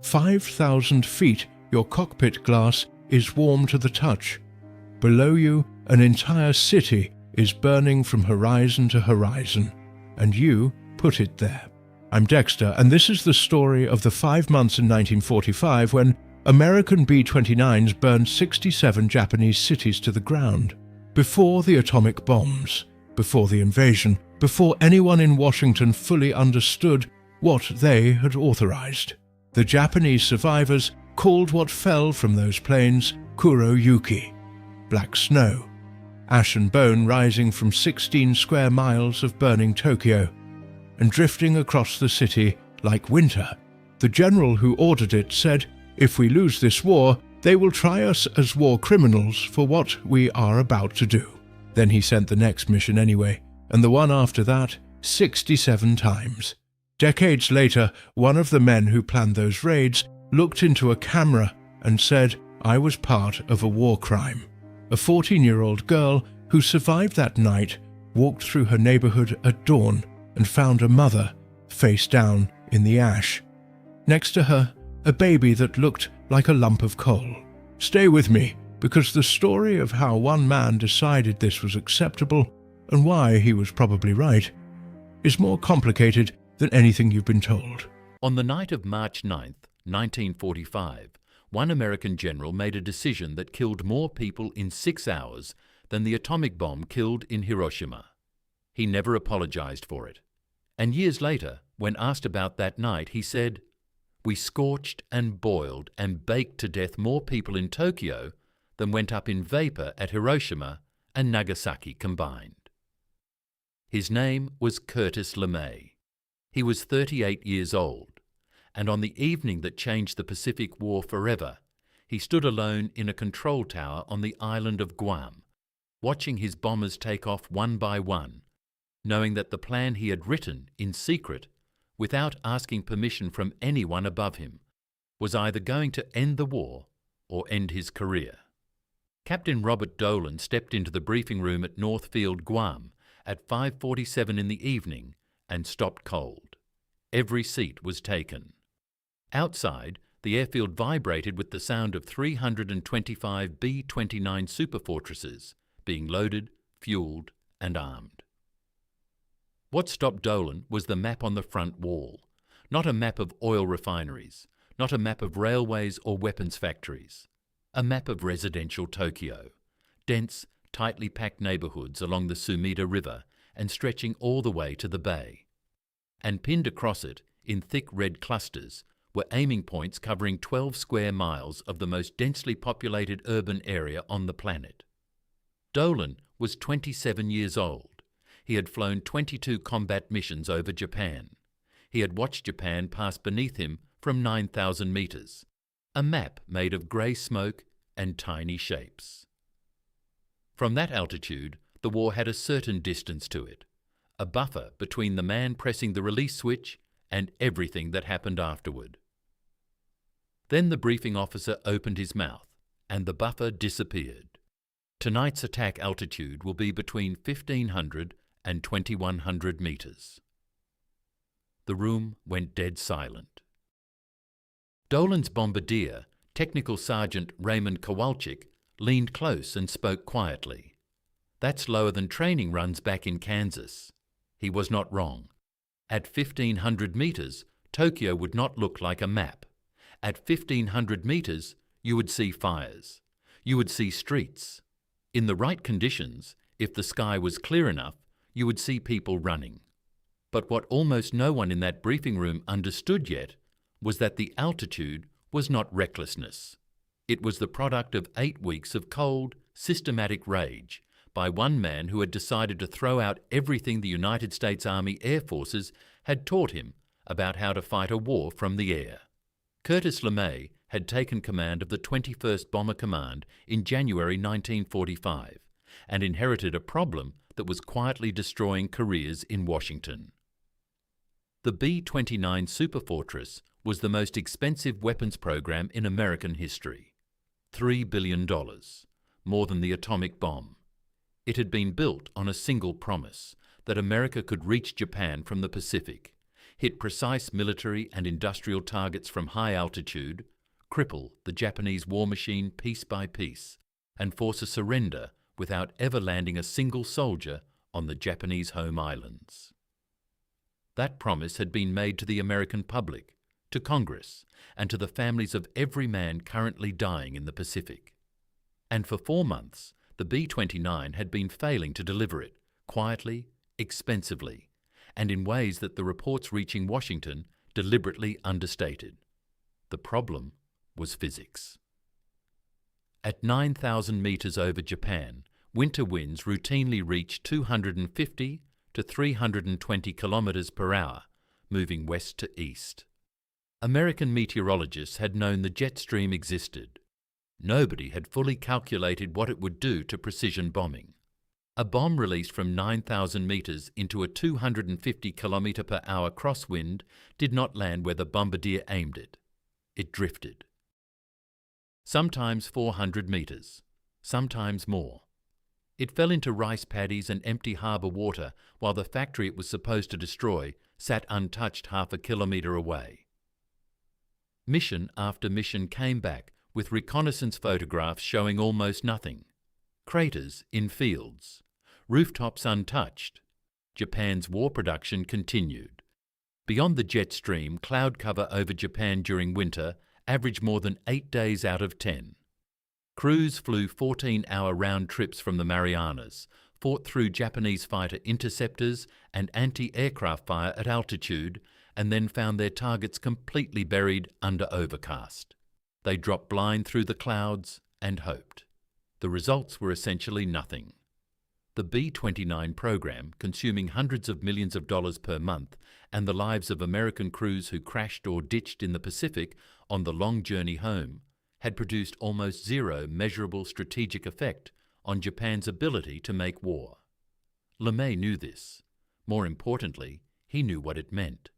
5,000 feet, your cockpit glass is warm to the touch. Below you, an entire city is burning from horizon to horizon, and you put it there. I'm Dexter, and this is the story of the 5 months in 1945 when American B-29s burned 67 Japanese cities to the ground. Before the atomic bombs, before the invasion, before anyone in Washington fully understood what they had authorized. The Japanese survivors called what fell from those planes kuro yuki, black snow, ash and bone rising from 16 square miles of burning Tokyo, and drifting across the city like winter. The general who ordered it said, "If we lose this war, they will try us as war criminals for what we are about to do." Then he sent the next mission anyway, and the one after that 67 times. Decades later, one of the men who planned those raids looked into a camera and said, "I was part of a war crime." A 14-year-old girl who survived that night walked through her neighborhood at dawn and found a mother face down in the ash. Next to her, a baby that looked like a lump of coal. Stay with me, because the story of how one man decided this was acceptable and why he was probably right is more complicated than anything you've been told. On the night of March 9th, 1945, one American general made a decision that killed more people in 6 hours than the atomic bomb killed in Hiroshima. He never apologized for it. And years later, when asked about that night, he said, "We scorched and boiled and baked to death more people in Tokyo than went up in vapor at Hiroshima and Nagasaki combined." His name was Curtis LeMay. He was 38 years old, and on the evening that changed the Pacific War forever, he stood alone in a control tower on the island of Guam, watching his bombers take off one by one, knowing that the plan he had written in secret, without asking permission from anyone above him, was either going to end the war or end his career. Captain Robert Dolan stepped into the briefing room at Northfield, Guam, at 5:47 in the evening and stopped cold. Every seat was taken. Outside, the airfield vibrated with the sound of 325 B-29 superfortresses being loaded, fueled, and armed. What stopped Dolan was the map on the front wall, not a map of oil refineries, not a map of railways or weapons factories, a map of residential Tokyo, dense, tightly packed neighborhoods along the Sumida River and stretching all the way to the bay. And pinned across it, in thick red clusters, were aiming points covering 12 square miles of the most densely populated urban area on the planet. Dolan was 27 years old. He had flown 22 combat missions over Japan. He had watched Japan pass beneath him from 9,000 meters, a map made of grey smoke and tiny shapes. From that altitude, the war had a certain distance to it, a buffer between the man pressing the release switch and everything that happened afterward. Then the briefing officer opened his mouth, and the buffer disappeared. Tonight's attack altitude will be between 1,500 and 2,100 meters. The room went dead silent. Dolan's bombardier, Technical Sergeant Raymond Kowalczyk, leaned close and spoke quietly. "That's lower than training runs back in Kansas." He was not wrong. At 1,500 meters, Tokyo would not look like a map. At 1,500 meters, you would see fires. You would see streets. In the right conditions, if the sky was clear enough, you would see people running. But what almost no one in that briefing room understood yet was that the altitude was not recklessness. It was the product of 8 weeks of cold, systematic rage by one man who had decided to throw out everything the United States Army Air Forces had taught him about how to fight a war from the air. Curtis LeMay had taken command of the 21st Bomber Command in January 1945 and inherited a problem that was quietly destroying careers in Washington. The B-29 Superfortress was the most expensive weapons program in American history. $3 billion, more than the atomic bomb. It had been built on a single promise, that America could reach Japan from the Pacific. hit precise military and industrial targets from high altitude, cripple the Japanese war machine piece by piece, and force a surrender without ever landing a single soldier on the Japanese home islands. That promise had been made to the American public, to Congress, and to the families of every man currently dying in the Pacific. And for 4 months, the B-29 had been failing to deliver it, quietly, expensively, and in ways that the reports reaching Washington deliberately understated. The problem was physics. At 9,000 meters over Japan, winter winds routinely reach 250 to 320 kilometers per hour, moving west to east. American meteorologists had known the jet stream existed. Nobody had fully calculated what it would do to precision bombing. A bomb released from 9,000 meters into a 250 kilometer per hour crosswind did not land where the bombardier aimed it. It drifted. Sometimes 400 meters, sometimes more. It fell into rice paddies and empty harbour water while the factory it was supposed to destroy sat untouched half a kilometre away. Mission after mission came back with reconnaissance photographs showing almost nothing. Craters in fields. Rooftops untouched. Japan's war production continued. Beyond the jet stream, cloud cover over Japan during winter averaged more than 8 days out of 10. Crews flew 14-hour round trips from the Marianas, fought through Japanese fighter interceptors and anti-aircraft fire at altitude, and then found their targets completely buried under overcast. They dropped blind through the clouds and hoped. The results were essentially nothing. The B-29 program, consuming hundreds of millions of dollars per month, and the lives of American crews who crashed or ditched in the Pacific on the long journey home, had produced almost zero measurable strategic effect on Japan's ability to make war. LeMay knew this. More importantly, he knew what it meant.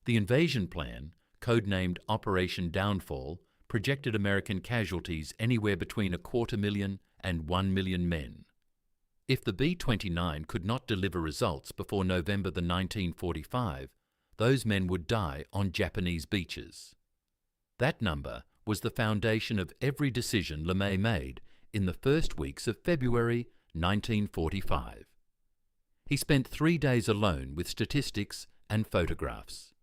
The invasion plan, codenamed Operation Downfall, projected American casualties anywhere between 250,000 and 1 million men. If the B-29 could not deliver results before November 1945, those men would die on Japanese beaches. That number was the foundation of every decision LeMay made in the first weeks of February 1945. He spent 3 days alone with statistics and photographs.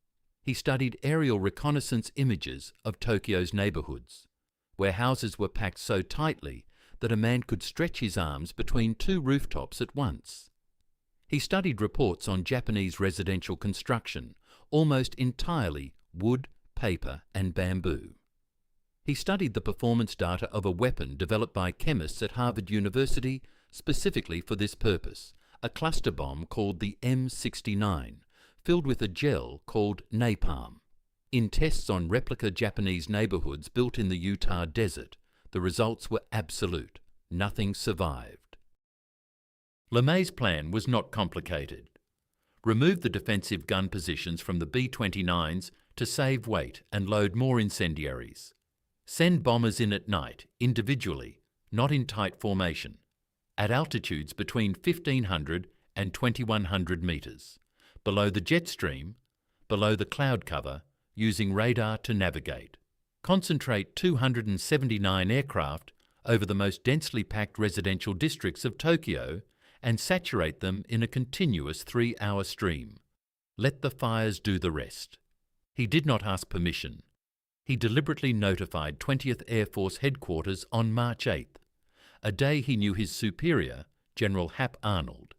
He studied aerial reconnaissance images of Tokyo's neighborhoods, where houses were packed so tightly that a man could stretch his arms between 2 rooftops at once. He studied reports on Japanese residential construction, almost entirely wood, paper, and bamboo. He studied the performance data of a weapon developed by chemists at Harvard University specifically for this purpose, a cluster bomb called the M69, filled with a gel called napalm. In tests on replica Japanese neighborhoods built in the Utah desert, the results were absolute. Nothing survived. LeMay's plan was not complicated. Remove the defensive gun positions from the B-29s to save weight and load more incendiaries. Send bombers in at night, individually, not in tight formation, at altitudes between 1,500 and 2,100 meters, below the jet stream, below the cloud cover, using radar to navigate. Concentrate 279 aircraft over the most densely packed residential districts of Tokyo and saturate them in a continuous 3-hour stream. Let the fires do the rest. He did not ask permission. He deliberately notified 20th Air Force Headquarters on March 8th, a day he knew his superior, General Hap Arnold,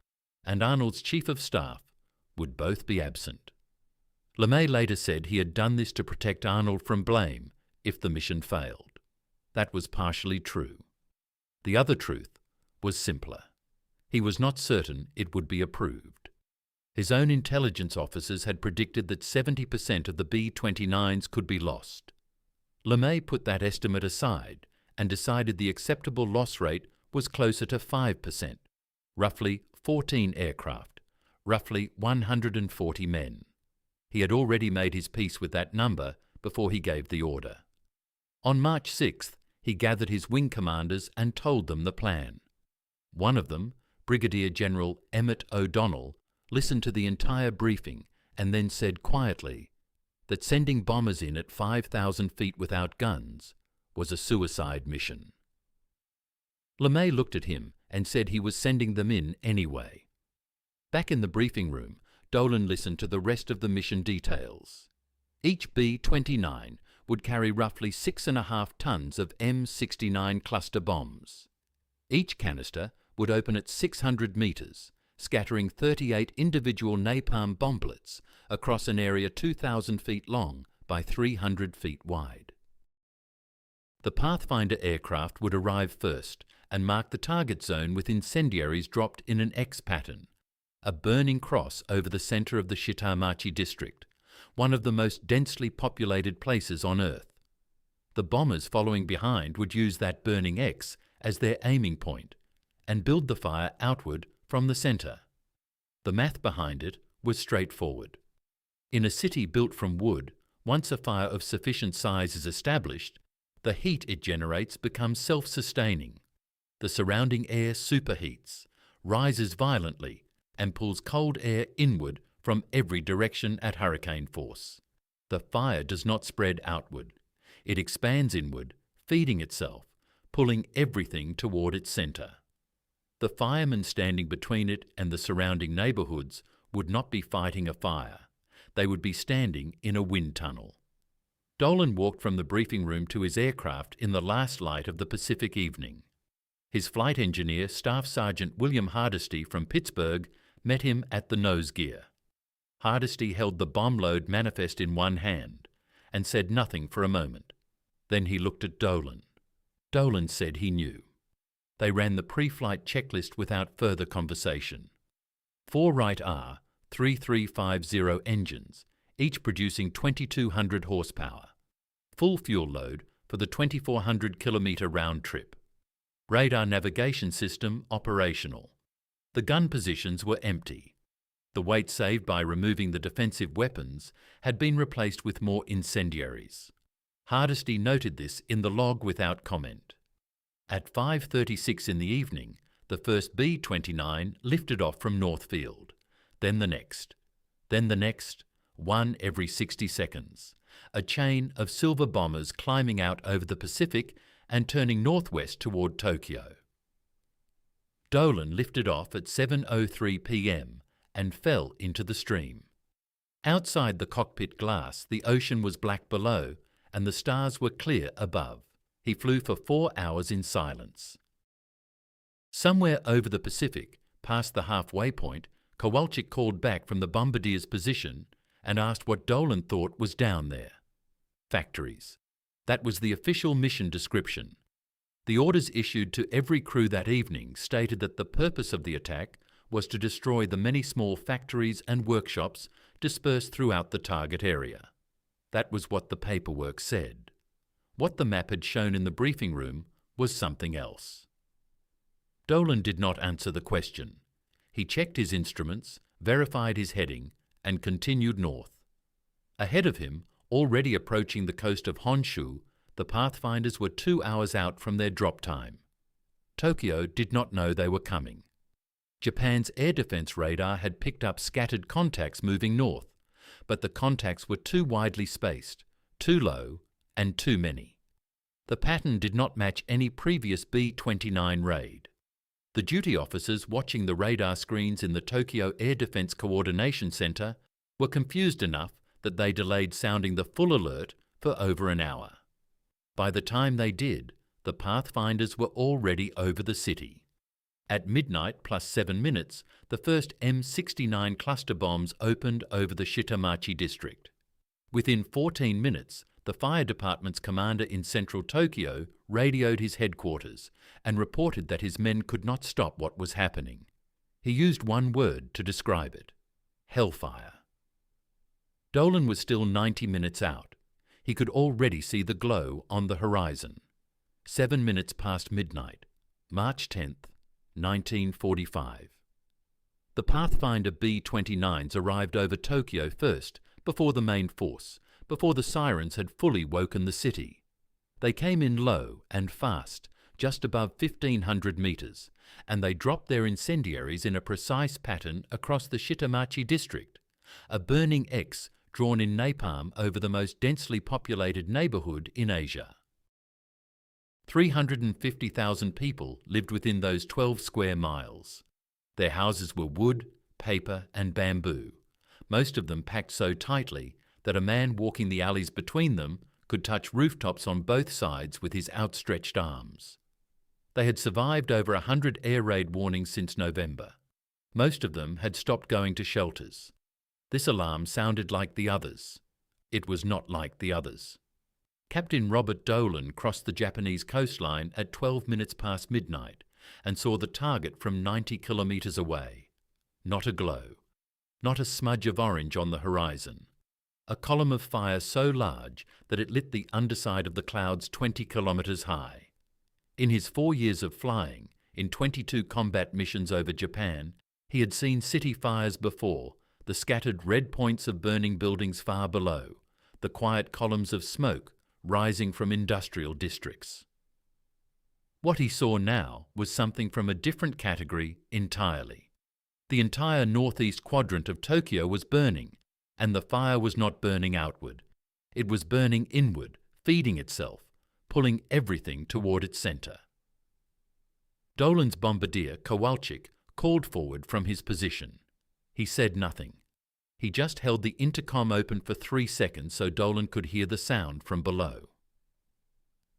and Arnold's Chief of Staff would both be absent. LeMay later said he had done this to protect Arnold from blame if the mission failed. That was partially true. The other truth was simpler. He was not certain it would be approved. His own intelligence officers had predicted that 70% of the B-29s could be lost. LeMay put that estimate aside and decided the acceptable loss rate was closer to 5%, roughly 14 aircraft, roughly 140 men. He had already made his peace with that number before he gave the order. On March 6th, he gathered his wing commanders and told them the plan. One of them, Brigadier General Emmett O'Donnell, listened to the entire briefing and then said quietly that sending bombers in at 5,000 feet without guns was a suicide mission. LeMay looked at him and said he was sending them in anyway. Back in the briefing room, Dolan listened to the rest of the mission details. Each B-29 would carry roughly 6.5 tons of M69 cluster bombs. Each canister would open at 600 meters, scattering 38 individual napalm bomblets across an area 2,000 feet long by 300 feet wide. The Pathfinder aircraft would arrive first and mark the target zone with incendiaries dropped in an X pattern, a burning cross over the center of the Shitamachi district, one of the most densely populated places on Earth. The bombers following behind would use that burning X as their aiming point and build the fire outward from the center. The math behind it was straightforward. In a city built from wood, once a fire of sufficient size is established, the heat it generates becomes self-sustaining. The surrounding air superheats, rises violently, and pulls cold air inward from every direction at hurricane force. The fire does not spread outward. It expands inward, feeding itself, pulling everything toward its center. The firemen standing between it and the surrounding neighborhoods would not be fighting a fire. They would be standing in a wind tunnel. Dolan walked from the briefing room to his aircraft in the last light of the Pacific evening. His flight engineer, Staff Sergeant William Hardesty from Pittsburgh, met him at the nose gear. Hardesty held the bomb load manifest in one hand and said nothing for a moment. Then he looked at Dolan. Dolan said he knew. They ran the pre-flight checklist without further conversation. 4 Wright R 3350 engines, each producing 2,200 horsepower. Full fuel load for the 2,400-kilometre round trip. Radar navigation system operational. The gun positions were empty. The weight saved by removing the defensive weapons had been replaced with more incendiaries. Hardesty noted this in the log without comment. At 5:36 in the evening, the first B-29 lifted off from Northfield, then the next, one every 60 seconds, a chain of silver bombers climbing out over the Pacific and turning northwest toward Tokyo. Dolan lifted off at 7:03 p.m. and fell into the stream. Outside the cockpit glass, the ocean was black below and the stars were clear above. He flew for 4 hours in silence. Somewhere over the Pacific, past the halfway point, Kowalczyk called back from the bombardier's position and asked what Dolan thought was down there. Factories. That was the official mission description. The orders issued to every crew that evening stated that the purpose of the attack was to destroy the many small factories and workshops dispersed throughout the target area. That was what the paperwork said. What the map had shown in the briefing room was something else. Dolan did not answer the question. He checked his instruments, verified his heading, and continued north. Ahead of him, already approaching the coast of Honshu, the Pathfinders were 2 hours out from their drop time. Tokyo did not know they were coming. Japan's air defense radar had picked up scattered contacts moving north, but the contacts were too widely spaced, too low, and too many. The pattern did not match any previous B-29 raid. The duty officers watching the radar screens in the Tokyo Air Defense Coordination Center were confused enough that they delayed sounding the full alert for over an hour. By the time they did, the Pathfinders were already over the city. At midnight plus 7 minutes, the first M69 cluster bombs opened over the Shitamachi district. Within 14 minutes, the fire department's commander in central Tokyo radioed his headquarters and reported that his men could not stop what was happening. He used one word to describe it: hellfire. Dolan was still 90 minutes out. He could already see the glow on the horizon. 7 minutes past midnight, March 10th, 1945. The Pathfinder B-29s arrived over Tokyo first, before the main force, before the sirens had fully woken the city. They came in low and fast, just above 1,500 meters, and they dropped their incendiaries in a precise pattern across the Shitamachi district, a burning X drawn in napalm over the most densely populated neighbourhood in Asia. 350,000 people lived within those 12 square miles. Their houses were wood, paper and bamboo, most of them packed so tightly that a man walking the alleys between them could touch rooftops on both sides with his outstretched arms. They had survived over 100 air raid warnings since November. Most of them had stopped going to shelters. This alarm sounded like the others. It was not like the others. Captain Robert Dolan crossed the Japanese coastline at 12 minutes past midnight and saw the target from 90 kilometres away. Not a glow, not a smudge of orange on the horizon. A column of fire so large that it lit the underside of the clouds 20 kilometres high. In his 4 years of flying, in 22 combat missions over Japan, he had seen city fires before, the scattered red points of burning buildings far below, the quiet columns of smoke rising from industrial districts. What he saw now was something from a different category entirely. The entire northeast quadrant of Tokyo was burning, and the fire was not burning outward. It was burning inward, feeding itself, pulling everything toward its centre. Dolan's bombardier, Kowalczyk, called forward from his position. He said nothing. He just held the intercom open for 3 seconds so Dolan could hear the sound from below.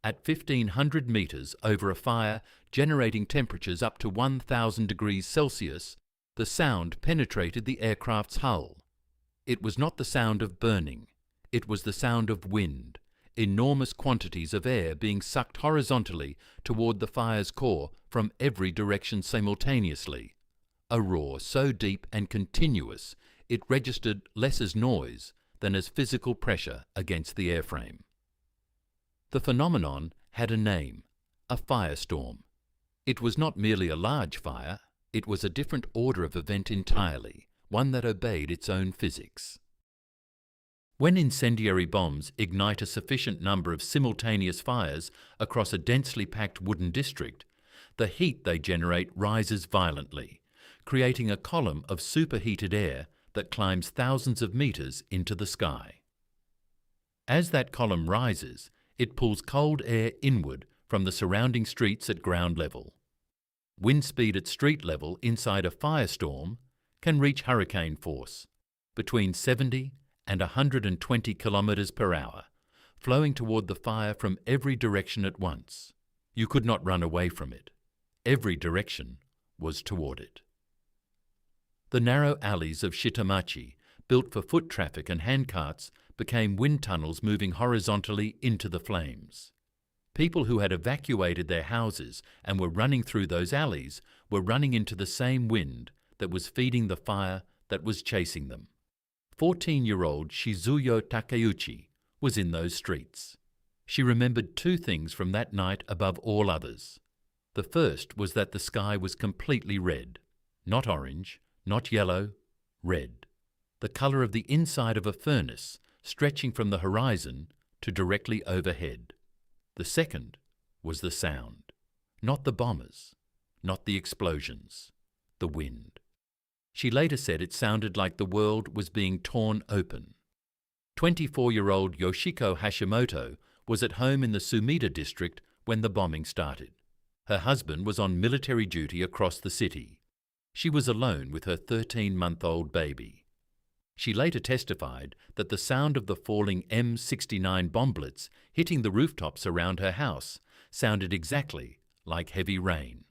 At 1,500 metres over a fire generating temperatures up to 1,000 degrees Celsius, the sound penetrated the aircraft's hull. It was not the sound of burning. It was the sound of wind, enormous quantities of air being sucked horizontally toward the fire's core from every direction simultaneously. A roar so deep and continuous it registered less as noise than as physical pressure against the airframe. The phenomenon had a name, a firestorm. It was not merely a large fire, it was a different order of event entirely, one that obeyed its own physics. When incendiary bombs ignite a sufficient number of simultaneous fires across a densely packed wooden district, the heat they generate rises violently, creating a column of superheated air that climbs thousands of meters into the sky. As that column rises, it pulls cold air inward from the surrounding streets at ground level. Wind speed at street level inside a firestorm can reach hurricane force, between 70 and 120 kilometers per hour, flowing toward the fire from every direction at once. You could not run away from it. Every direction was toward it. The narrow alleys of Shitamachi, built for foot traffic and handcarts, became wind tunnels moving horizontally into the flames. People who had evacuated their houses and were running through those alleys were running into the same wind that was feeding the fire that was chasing them. 14-year-old Shizuyo Takeuchi was in those streets. She remembered 2 things from that night above all others. The first was that the sky was completely red, not orange, not yellow, red, the colour of the inside of a furnace stretching from the horizon to directly overhead. The second was the sound, not the bombers, not the explosions, the wind. She later said it sounded like the world was being torn open. 24-year-old Yoshiko Hashimoto was at home in the Sumida district when the bombing started. Her husband was on military duty across the city. She was alone with her 13-month-old baby. She later testified that the sound of the falling M69 bomblets hitting the rooftops around her house sounded exactly like heavy rain,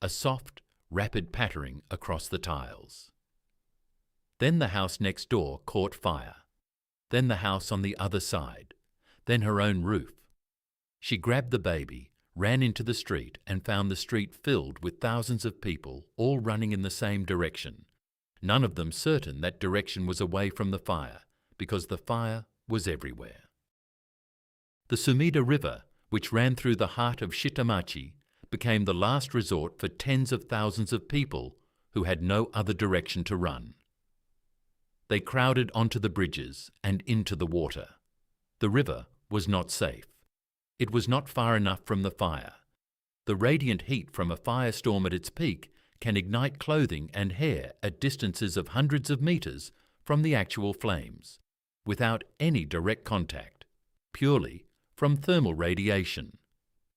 a soft, rapid pattering across the tiles. Then the house next door caught fire. Then the house on the other side. Then her own roof. She grabbed the baby, ran into the street and found the street filled with thousands of people all running in the same direction, none of them certain that direction was away from the fire, because the fire was everywhere. The Sumida River, which ran through the heart of Shitamachi, became the last resort for tens of thousands of people who had no other direction to run. They crowded onto the bridges and into the water. The river was not safe. It was not far enough from the fire. The radiant heat from a firestorm at its peak can ignite clothing and hair at distances of hundreds of meters from the actual flames, without any direct contact, purely from thermal radiation.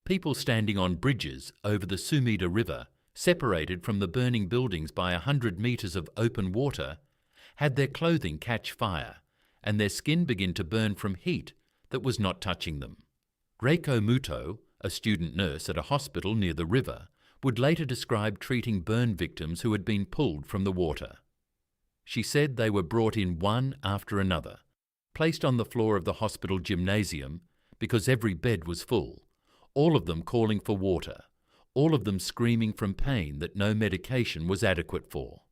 People standing on bridges over the Sumida River, separated from the burning buildings by 100 metres of open water, had their clothing catch fire and their skin begin to burn from heat that was not touching them. Reiko Muto, a student nurse at a hospital near the river, would later describe treating burn victims who had been pulled from the water. She said they were brought in one after another, placed on the floor of the hospital gymnasium because every bed was full, all of them calling for water, all of them screaming from pain that no medication was adequate for.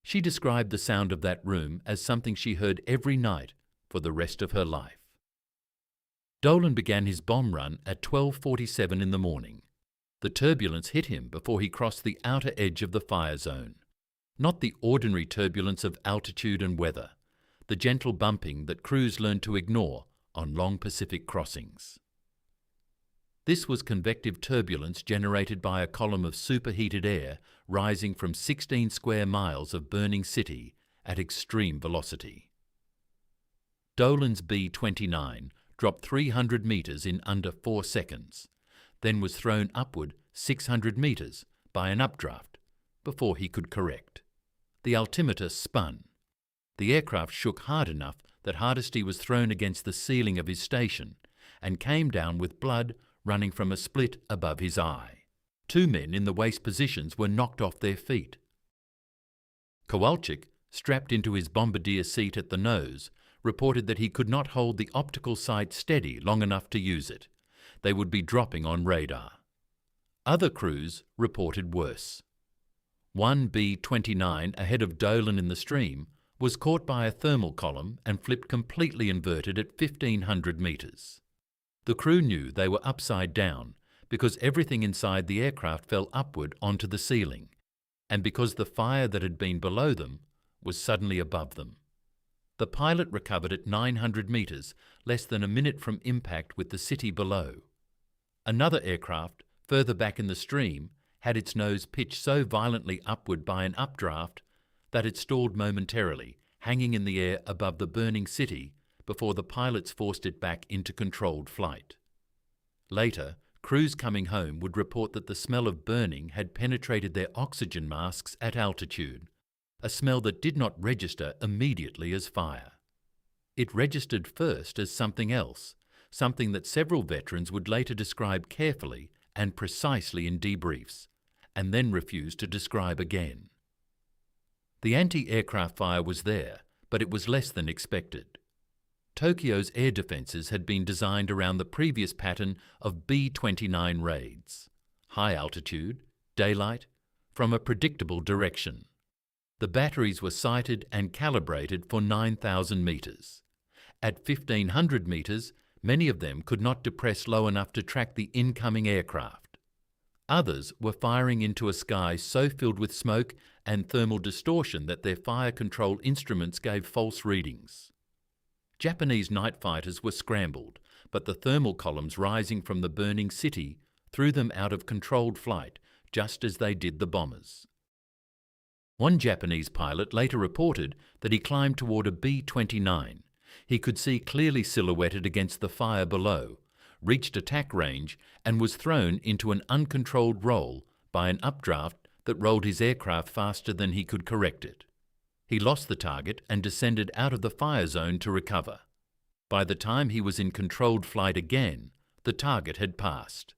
She described the sound of that room as something she heard every night for the rest of her life. Dolan began his bomb run at 12:47 in the morning. The turbulence hit him before he crossed the outer edge of the fire zone. Not the ordinary turbulence of altitude and weather, the gentle bumping that crews learn to ignore on long Pacific crossings. This was convective turbulence generated by a column of superheated air rising from 16 square miles of burning city at extreme velocity. Dolan's B-29 dropped 300 metres in under 4 seconds, then was thrown upward 600 metres by an updraft before he could correct. The altimeter spun. The aircraft shook hard enough that Hardesty was thrown against the ceiling of his station and came down with blood running from a split above his eye. 2 men in the waist positions were knocked off their feet. Kowalczyk, strapped into his bombardier seat at the nose, reported that he could not hold the optical sight steady long enough to use it. They would be dropping on radar. Other crews reported worse. One B-29 ahead of Dolan in the stream was caught by a thermal column and flipped completely inverted at 1,500 metres. The crew knew they were upside down because everything inside the aircraft fell upward onto the ceiling, and because the fire that had been below them was suddenly above them. The pilot recovered at 900 metres, less than a minute from impact with the city below. Another aircraft, further back in the stream, had its nose pitched so violently upward by an updraft that it stalled momentarily, hanging in the air above the burning city before the pilots forced it back into controlled flight. Later, crews coming home would report that the smell of burning had penetrated their oxygen masks at altitude, a smell that did not register immediately as fire. It registered first as something else, something that several veterans would later describe carefully and precisely in debriefs, and then refuse to describe again. The anti-aircraft fire was there, but it was less than expected. Tokyo's air defences had been designed around the previous pattern of B-29 raids: high altitude, daylight, from a predictable direction. The batteries were sighted and calibrated for 9,000 metres. At 1,500 metres, many of them could not depress low enough to track the incoming aircraft. Others were firing into a sky so filled with smoke and thermal distortion that their fire control instruments gave false readings. Japanese night fighters were scrambled, but the thermal columns rising from the burning city threw them out of controlled flight, just as they did the bombers. One Japanese pilot later reported that he climbed toward a B-29. He could see clearly silhouetted against the fire below, reached attack range, and was thrown into an uncontrolled roll by an updraft that rolled his aircraft faster than he could correct it. He lost the target and descended out of the fire zone to recover. By the time he was in controlled flight again, the target had passed.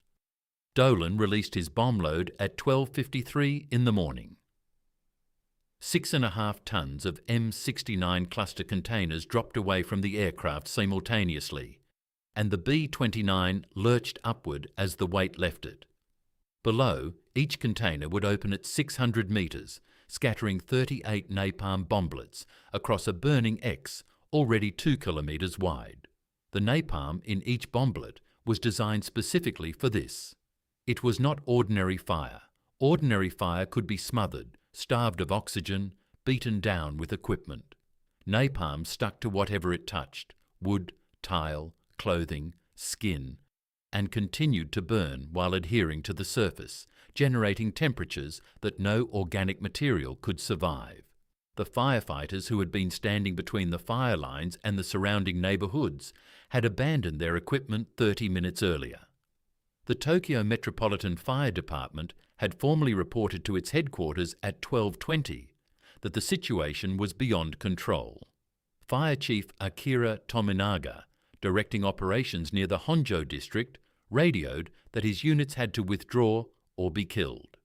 Dolan released his bomb load at 12:53 in the morning. 6.5 tons of M69 cluster containers dropped away from the aircraft simultaneously, and the B-29 lurched upward as the weight left it. Below, each container would open at 600 metres, scattering 38 napalm bomblets across a burning X already 2 kilometres wide. The napalm in each bomblet was designed specifically for this. It was not ordinary fire. Ordinary fire could be smothered, starved of oxygen, beaten down with equipment. Napalm stuck to whatever it touched: wood, tile, clothing, skin, and continued to burn while adhering to the surface, generating temperatures that no organic material could survive. The firefighters who had been standing between the fire lines and the surrounding neighborhoods had abandoned their equipment 30 minutes earlier. The Tokyo Metropolitan Fire Department had formally reported to its headquarters at 12:20 that the situation was beyond control. Fire Chief Akira Tominaga, directing operations near the Honjo district, radioed that his units had to withdraw or be killed.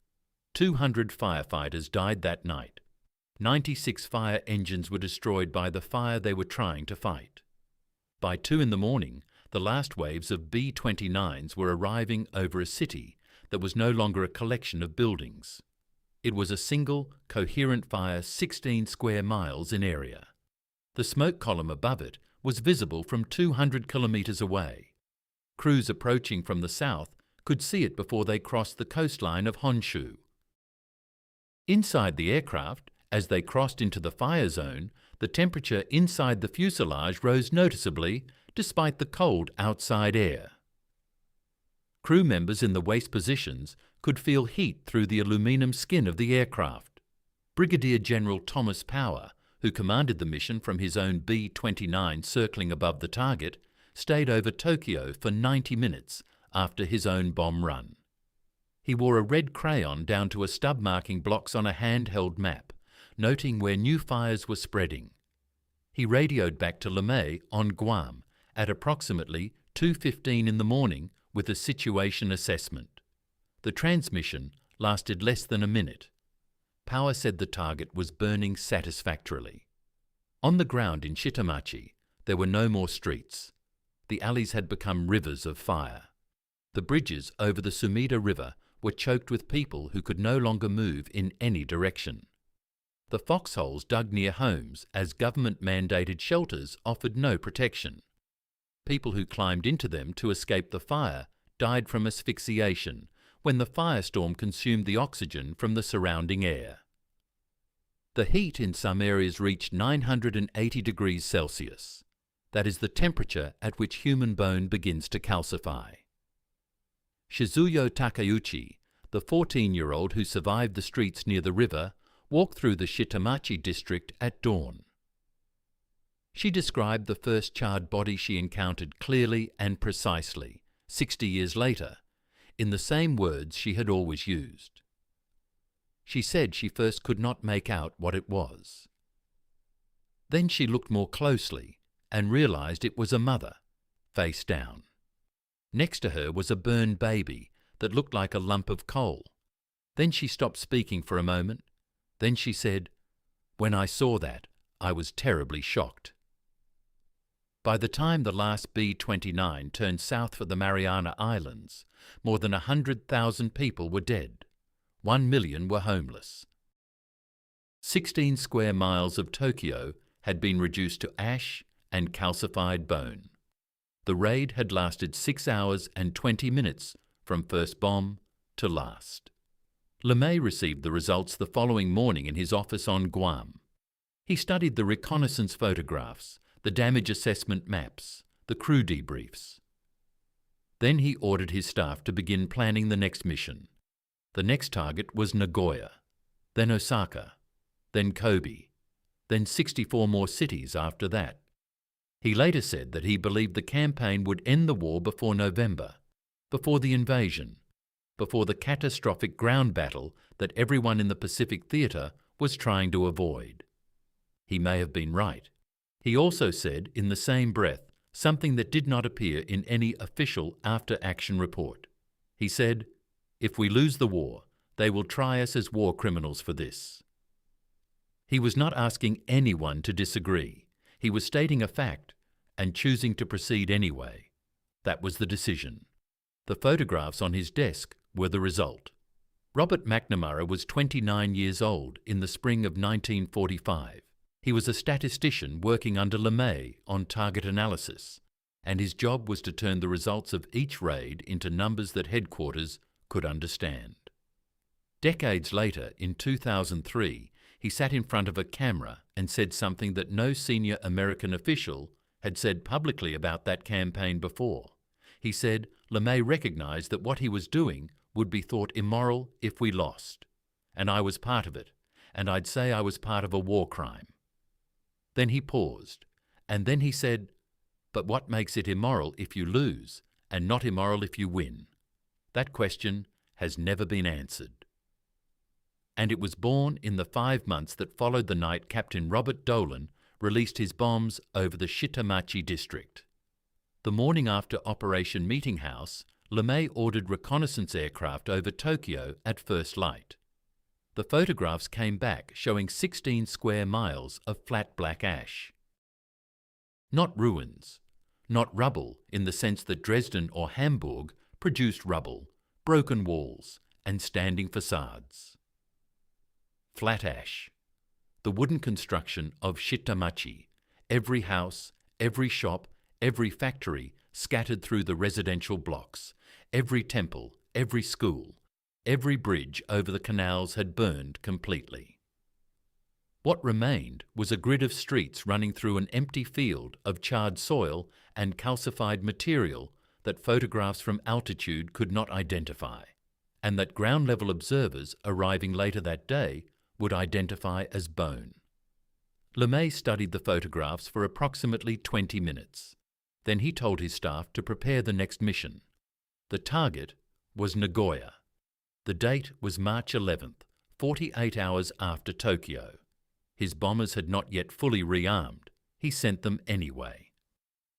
200 firefighters died that night. 96 fire engines were destroyed by the fire they were trying to fight. By 2 in the morning, the last waves of B-29s were arriving over a city that was no longer a collection of buildings. It was a single, coherent fire 16 square miles in area. The smoke column above it was visible from 200 kilometers away. Crews approaching from the south could see it before they crossed the coastline of Honshu. Inside the aircraft, as they crossed into the fire zone, the temperature inside the fuselage rose noticeably despite the cold outside air. Crew members in the waist positions could feel heat through the aluminum skin of the aircraft. Brigadier General Thomas Power, who commanded the mission from his own B-29 circling above the target, stayed over Tokyo for 90 minutes after his own bomb run. He wore a red crayon down to a stub marking blocks on a handheld map, noting where new fires were spreading. He radioed back to LeMay on Guam at approximately 2:15 in the morning with a situation assessment. The transmission lasted less than a minute. Power said the target was burning satisfactorily. On the ground in Shitamachi, there were no more streets. The alleys had become rivers of fire. The bridges over the Sumida River were choked with people who could no longer move in any direction. The foxholes dug near homes as government-mandated shelters offered no protection. People who climbed into them to escape the fire died from asphyxiation when the firestorm consumed the oxygen from the surrounding air. The heat in some areas reached 980 degrees Celsius. That is the temperature at which human bone begins to calcify. Shizuyo Takeuchi, the 14-year-old who survived the streets near the river, walked through the Shitamachi district at dawn. She described the first charred body she encountered clearly and precisely, 60 years later, in the same words she had always used. She said she first could not make out what it was. Then she looked more closely and realized it was a mother, face down. Next to her was a burned baby that looked like a lump of coal. Then she stopped speaking for a moment. Then she said, "When I saw that, I was terribly shocked." By the time the last B-29 turned south for the Mariana Islands, more than 100,000 people were dead. 1 million were homeless. 16 square miles of Tokyo had been reduced to ash and calcified bone. The raid had lasted 6 hours and 20 minutes from first bomb to last. LeMay received the results the following morning in his office on Guam. He studied the reconnaissance photographs, the damage assessment maps, the crew debriefs. Then he ordered his staff to begin planning the next mission. The next target was Nagoya, then Osaka, then Kobe, then 64 more cities after that. He later said that he believed the campaign would end the war before November, before the invasion, before the catastrophic ground battle that everyone in the Pacific Theatre was trying to avoid. He may have been right. He also said in the same breath something that did not appear in any official after-action report. He said, "If we lose the war, they will try us as war criminals for this." He was not asking anyone to disagree. He was stating a fact and choosing to proceed anyway. That was the decision. The photographs on his desk were the result. Robert McNamara was 29 years old in the spring of 1945. He was a statistician working under LeMay on target analysis, and his job was to turn the results of each raid into numbers that headquarters could understand. Decades later, in 2003, he sat in front of a camera and said something that no senior American official had said publicly about that campaign before. He said LeMay recognized that what he was doing would be thought immoral if we lost, and I was part of it, and I'd say I was part of a war crime." Then he paused, and then he said, "But what makes it immoral if you lose, and not immoral if you win?" That question has never been answered. And it was born in the 5 months that followed the night Captain Robert Dolan released his bombs over the Shitamachi district. The morning after Operation Meeting House, LeMay ordered reconnaissance aircraft over Tokyo at first light. The photographs came back showing 16 square miles of flat black ash. Not ruins, not rubble in the sense that Dresden or Hamburg produced rubble, broken walls, and standing facades. Flat ash, the wooden construction of Shitamachi, every house, every shop, every factory scattered through the residential blocks, every temple, every school, every bridge over the canals had burned completely. What remained was a grid of streets running through an empty field of charred soil and calcified material that photographs from altitude could not identify, and that ground-level observers arriving later that day would identify as bone. LeMay studied the photographs for approximately 20 minutes. Then he told his staff to prepare the next mission. The target was Nagoya. The date was March 11th, 48 hours after Tokyo. His bombers had not yet fully rearmed. He sent them anyway.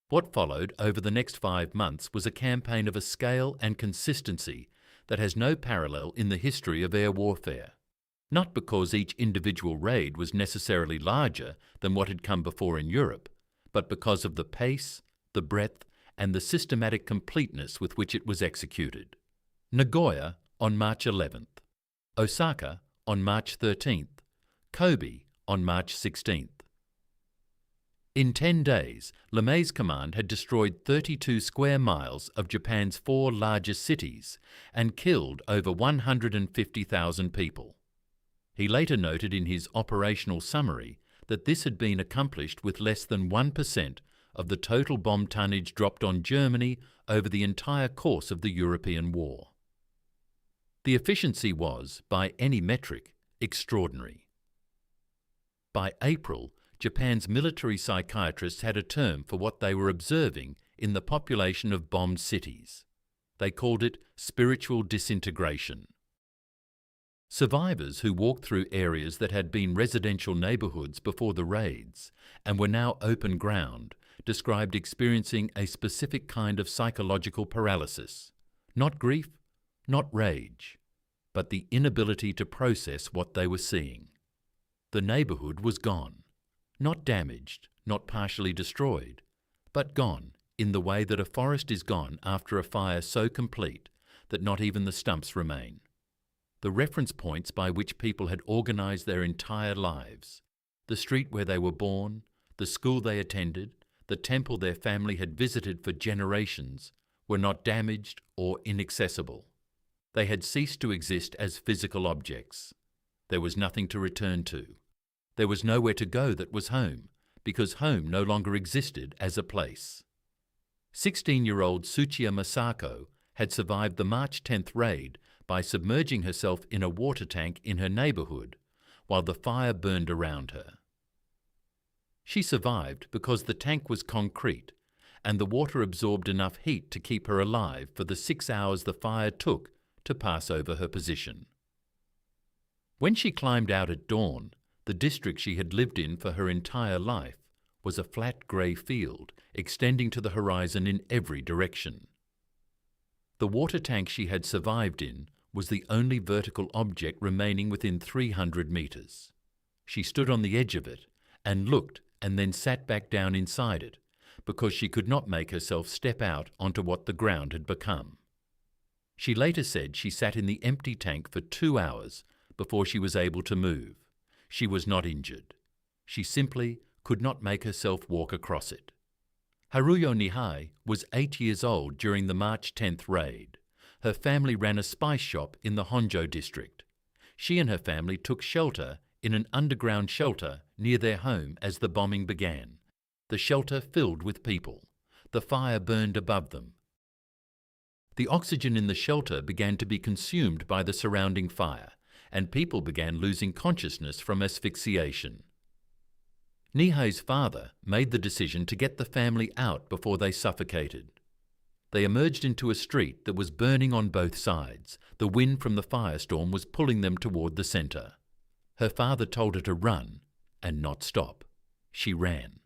What followed over the next 5 months was a campaign of a scale and consistency that has no parallel in the history of air warfare. Not because each individual raid was necessarily larger than what had come before in Europe, but because of the pace, the breadth, and the systematic completeness with which it was executed. Nagoya on March 11th, Osaka on March 13th, Kobe on March 16th. In 10 days, LeMay's command had destroyed 32 square miles of Japan's 4 largest cities and killed over 150,000 people. He later noted in his operational summary that this had been accomplished with less than 1% of the total bomb tonnage dropped on Germany over the entire course of the European war. The efficiency was, by any metric, extraordinary. By April, Japan's military psychiatrists had a term for what they were observing in the population of bombed cities. They called it spiritual disintegration. Survivors who walked through areas that had been residential neighbourhoods before the raids and were now open ground described experiencing a specific kind of psychological paralysis. Not grief, not rage, but the inability to process what they were seeing. The neighbourhood was gone, not damaged, not partially destroyed, but gone in the way that a forest is gone after a fire so complete that not even the stumps remain. The reference points by which people had organised their entire lives, the street where they were born, the school they attended, the temple their family had visited for generations, were not damaged or inaccessible. They had ceased to exist as physical objects. There was nothing to return to. There was nowhere to go that was home, because home no longer existed as a place. 16-year-old Tsuchiya Masako had survived the March 10th raid by submerging herself in a water tank in her neighbourhood while the fire burned around her. She survived because the tank was concrete and the water absorbed enough heat to keep her alive for the 6 hours the fire took to pass over her position. When she climbed out at dawn, the district she had lived in for her entire life was a flat grey field extending to the horizon in every direction. The water tank she had survived in was the only vertical object remaining within 300 metres. She stood on the edge of it and looked and then sat back down inside it because she could not make herself step out onto what the ground had become. She later said she sat in the empty tank for 2 hours before she was able to move. She was not injured. She simply could not make herself walk across it. Haruyo Nihai was 8 years old during the March 10th raid. Her family ran a spice shop in the Honjo district. She and her family took shelter in an underground shelter near their home as the bombing began. The shelter filled with people. The fire burned above them. The oxygen in the shelter began to be consumed by the surrounding fire, and people began losing consciousness from asphyxiation. Nihei's father made the decision to get the family out before they suffocated. They emerged into a street that was burning on both sides. The wind from the firestorm was pulling them toward the center. Her father told her to run and not stop. She ran.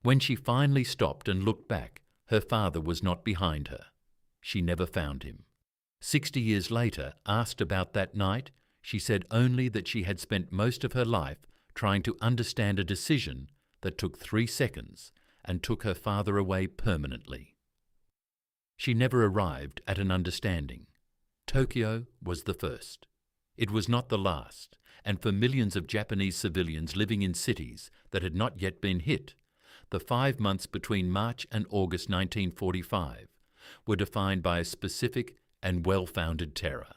When she finally stopped and looked back, her father was not behind her. She never found him. 60 years later, asked about that night, she said only that she had spent most of her life trying to understand a decision that took 3 seconds and took her father away permanently. She never arrived at an understanding. Tokyo was the first. It was not the last, and for millions of Japanese civilians living in cities that had not yet been hit, the 5 months between March and August 1945 were defined by a specific and well-founded terror.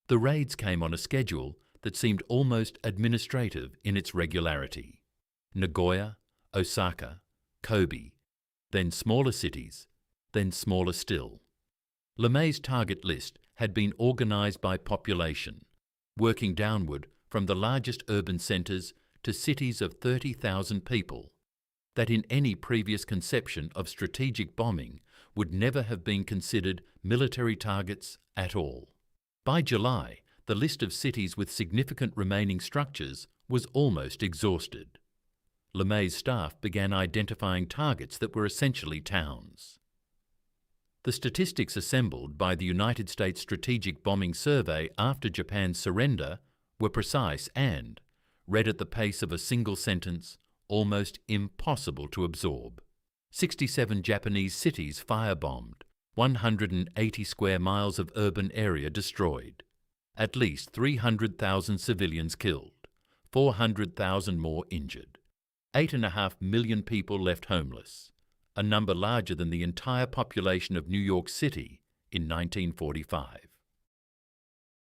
The raids came on a schedule that seemed almost administrative in its regularity. Nagoya, Osaka, Kobe, then smaller cities, then smaller still. LeMay's target list had been organized by population, working downward from the largest urban centers to cities of 30,000 people, that in any previous conception of strategic bombing would never have been considered military targets at all. By July, the list of cities with significant remaining structures was almost exhausted. LeMay's staff began identifying targets that were essentially towns. The statistics assembled by the United States Strategic Bombing Survey after Japan's surrender were precise and, read at the pace of a single sentence, almost impossible to absorb. 67 Japanese cities firebombed, 180 square miles of urban area destroyed, at least 300,000 civilians killed, 400,000 more injured, 8.5 million people left homeless, a number larger than the entire population of New York City in 1945.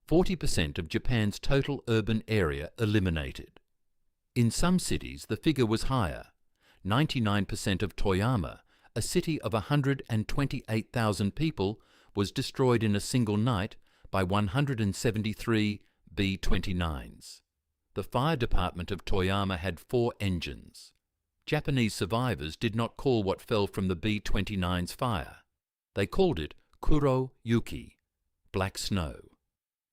40% of Japan's total urban area eliminated. In some cities, the figure was higher. 99% of Toyama, a city of 128,000 people, was destroyed in a single night by 173 B-29s. The fire department of Toyama had 4 engines. Japanese survivors did not call what fell from the B-29's fire. They called it kuro yuki, black snow.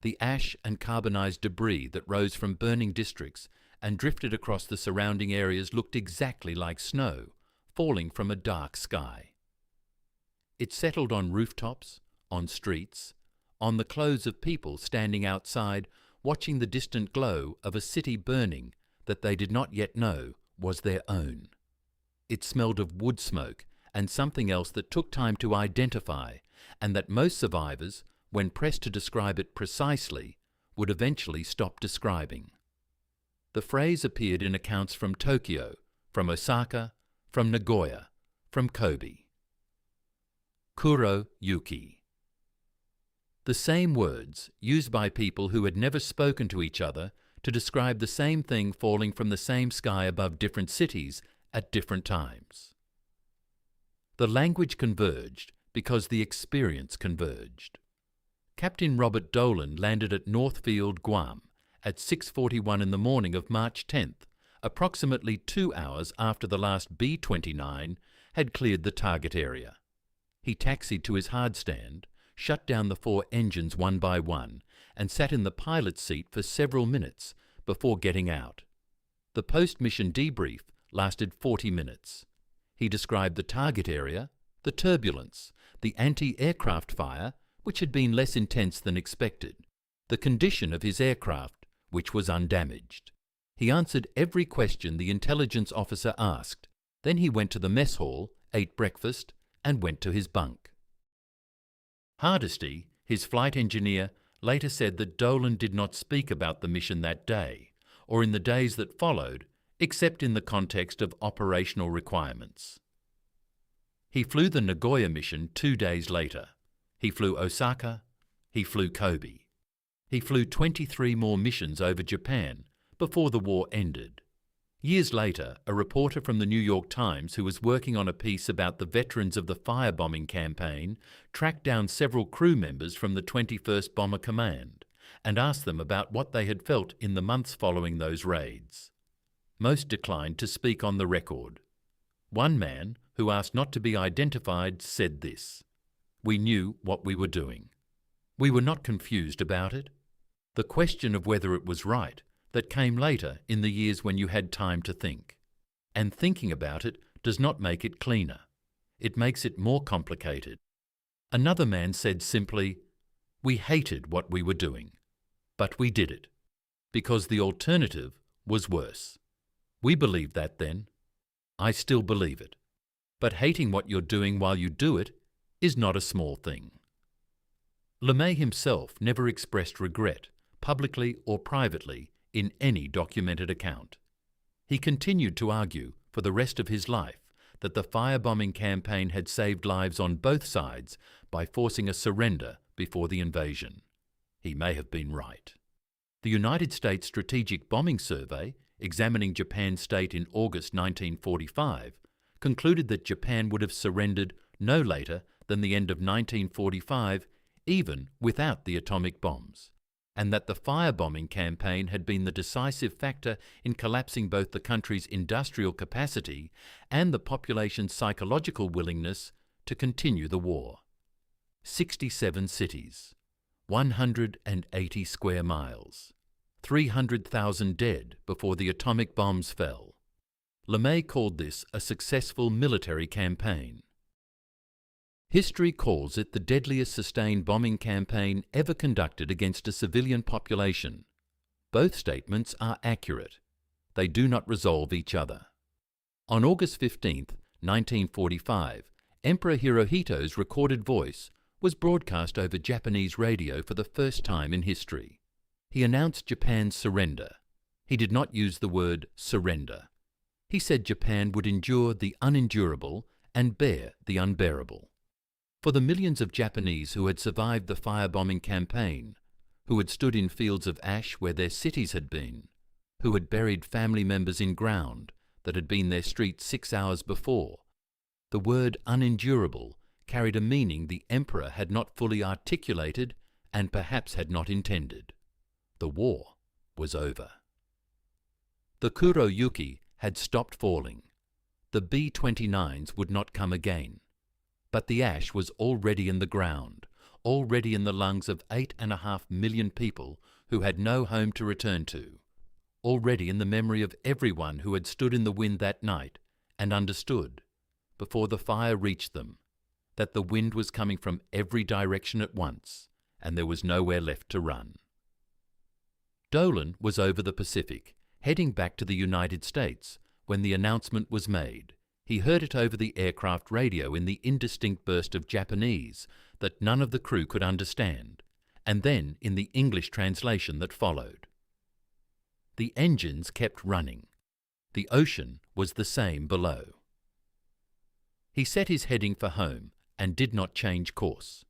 The ash and carbonized debris that rose from burning districts and drifted across the surrounding areas looked exactly like snow, falling from a dark sky. It settled on rooftops, on streets, on the clothes of people standing outside watching the distant glow of a city burning that they did not yet know was their own. It smelled of wood smoke and something else that took time to identify, and that most survivors, when pressed to describe it precisely, would eventually stop describing. The phrase appeared in accounts from Tokyo, from Osaka, from Nagoya, from Kobe. Kuro yuki. The same words, used by people who had never spoken to each other to describe the same thing falling from the same sky above different cities at different times. The language converged because the experience converged. Captain Robert Dolan landed at Northfield, Guam, at 6:41 in the morning of March 10th, approximately 2 hours after the last B-29 had cleared the target area. He taxied to his hardstand, shut down the 4 engines one by one, and sat in the pilot's seat for several minutes before getting out. The post-mission debrief lasted 40 minutes. He described the target area, the turbulence, the anti-aircraft fire, which had been less intense than expected, the condition of his aircraft, which was undamaged. He answered every question the intelligence officer asked. Then he went to the mess hall, ate breakfast, and went to his bunk. Hardesty, his flight engineer, later said that Dolan did not speak about the mission that day, or in the days that followed, except in the context of operational requirements. He flew the Nagoya mission 2 days later. He flew Osaka. He flew Kobe. He flew 23 more missions over Japan before the war ended. Years later, a reporter from the New York Times who was working on a piece about the veterans of the firebombing campaign tracked down several crew members from the 21st Bomber Command and asked them about what they had felt in the months following those raids. Most declined to speak on the record. One man, who asked not to be identified, said this: "We knew what we were doing. We were not confused about it. The question of whether it was right, that came later in the years when you had time to think. And thinking about it does not make it cleaner. It makes it more complicated." Another man said simply, "We hated what we were doing, but we did it, because the alternative was worse. We believed that then. I still believe it. But hating what you're doing while you do it is not a small thing." LeMay himself never expressed regret, publicly or privately, in any documented account. He continued to argue for the rest of his life that the firebombing campaign had saved lives on both sides by forcing a surrender before the invasion. He may have been right. The United States Strategic Bombing Survey, examining Japan's state in August 1945, concluded that Japan would have surrendered no later than the end of 1945, even without the atomic bombs, and that the firebombing campaign had been the decisive factor in collapsing both the country's industrial capacity and the population's psychological willingness to continue the war. 67 cities, 180 square miles, 300,000 dead before the atomic bombs fell. LeMay called this a successful military campaign. History calls it the deadliest sustained bombing campaign ever conducted against a civilian population. Both statements are accurate. They do not resolve each other. On August 15, 1945, Emperor Hirohito's recorded voice was broadcast over Japanese radio for the first time in history. He announced Japan's surrender. He did not use the word surrender. He said Japan would endure the unendurable and bear the unbearable. For the millions of Japanese who had survived the firebombing campaign, who had stood in fields of ash where their cities had been, who had buried family members in ground that had been their street 6 hours before, the word unendurable carried a meaning the emperor had not fully articulated and perhaps had not intended. The war was over. The kuro yuki had stopped falling. The B-29s would not come again. But the ash was already in the ground, already in the lungs of 8.5 million people who had no home to return to, already in the memory of everyone who had stood in the wind that night and understood, before the fire reached them, that the wind was coming from every direction at once and there was nowhere left to run. Dolan was over the Pacific, heading back to the United States, when the announcement was made. He heard it over the aircraft radio in the indistinct burst of Japanese that none of the crew could understand, and then in the English translation that followed. The engines kept running. The ocean was the same below. He set his heading for home and did not change course.